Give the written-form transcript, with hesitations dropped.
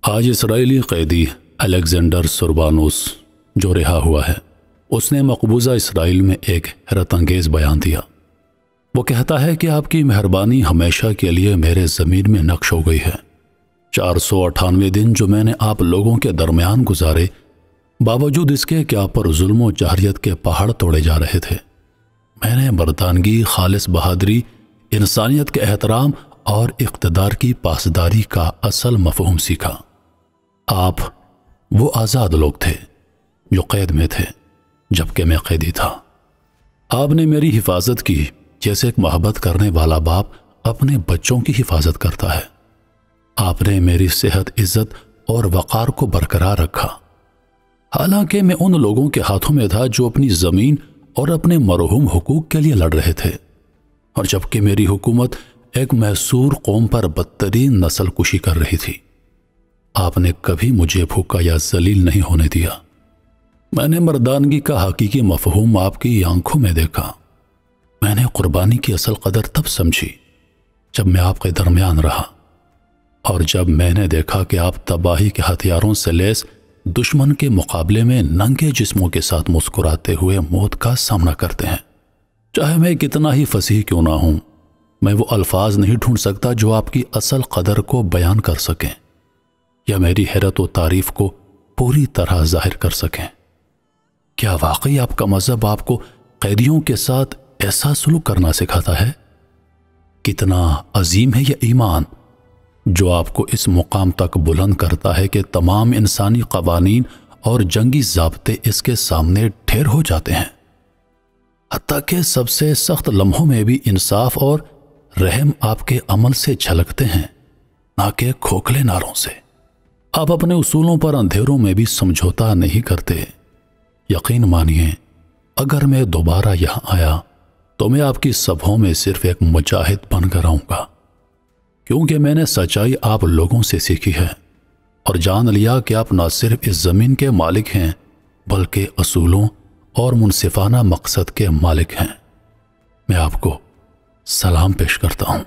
آج اسرائیلی قیدی الیگزینڈر سوربانوس جو رہا ہوا ہے، اس نے مقبوضہ اسرائیل میں ایک حیرت انگیز بیان دیا۔ وہ کہتا ہے کہ آپ کی مہربانی ہمیشہ کے لیے میرے ضمیر میں نقش ہو گئی ہے۔ 498 دن جو میں نے آپ لوگوں کے درمیان گزارے، باوجود اس کے کہ آپ پر ظلم و جاہلیت کے پہاڑ توڑے جا رہے تھے، میں نے مردانگی، خالص بہادری، انسانیت کے احترام اور اقتدار کی پاسداری کا اصل مفہوم سیکھا۔ آپ وہ آزاد لوگ تھے جو قید میں تھے جبکہ میں قیدی تھا۔ آپ نے میری حفاظت کی جیسے ایک محبت کرنے والا باپ اپنے بچوں کی حفاظت کرتا ہے۔ آپ نے میری صحت، عزت اور وقار کو برقرار رکھا، حالانکہ میں ان لوگوں کے ہاتھوں میں تھا جو اپنی زمین اور اپنے مرحوم حقوق کے لیے لڑ رہے تھے، اور جبکہ میری حکومت ایک محصور قوم پر بدترین نسل کشی کر رہی تھی، آپ نے کبھی مجھے بھوکا یا ذلیل نہیں ہونے دیا۔ میں نے مردانگی کا حقیقی مفہوم آپ کی آنکھوں میں دیکھا۔ میں نے قربانی کی اصل قدر تب سمجھی جب میں آپ کے درمیان رہا، اور جب میں نے دیکھا کہ آپ تباہی کے ہتھیاروں سے لیس دشمن کے مقابلے میں ننگے جسموں کے ساتھ مسکراتے ہوئے موت کا سامنا کرتے ہیں۔ چاہے میں کتنا ہی فصیح کیوں نہ ہوں، میں وہ الفاظ نہیں ڈھونڈ سکتا جو آپ کی اصل قدر کو بیان کر سکیں یا میری حیرت و تعریف کو پوری طرح ظاہر کر سکیں۔ کیا واقعی آپ کا مذہب آپ کو قیدیوں کے ساتھ ایسا سلوک کرنا سکھاتا ہے؟ کتنا عظیم ہے یہ ایمان جو آپ کو اس مقام تک بلند کرتا ہے کہ تمام انسانی قوانین اور جنگی ضابطے اس کے سامنے ڈھیر ہو جاتے ہیں، حتیٰ کہ سب سے سخت لمحوں میں بھی انصاف اور رحم آپ کے عمل سے جھلکتے ہیں، نہ کہ کھوکھلے نعروں سے۔ آپ اپنے اصولوں پر اندھیروں میں بھی سمجھوتا نہیں کرتے۔ یقین مانیے، اگر میں دوبارہ یہاں آیا تو میں آپ کی سبھوں میں صرف ایک مجاہد بن کر آؤں گا، کیونکہ میں نے سچائی آپ لوگوں سے سیکھی ہے اور جان لیا کہ آپ نہ صرف اس زمین کے مالک ہیں بلکہ اصولوں اور منصفانہ مقصد کے مالک ہیں۔ میں آپ کو سلام پیش کرتا ہوں۔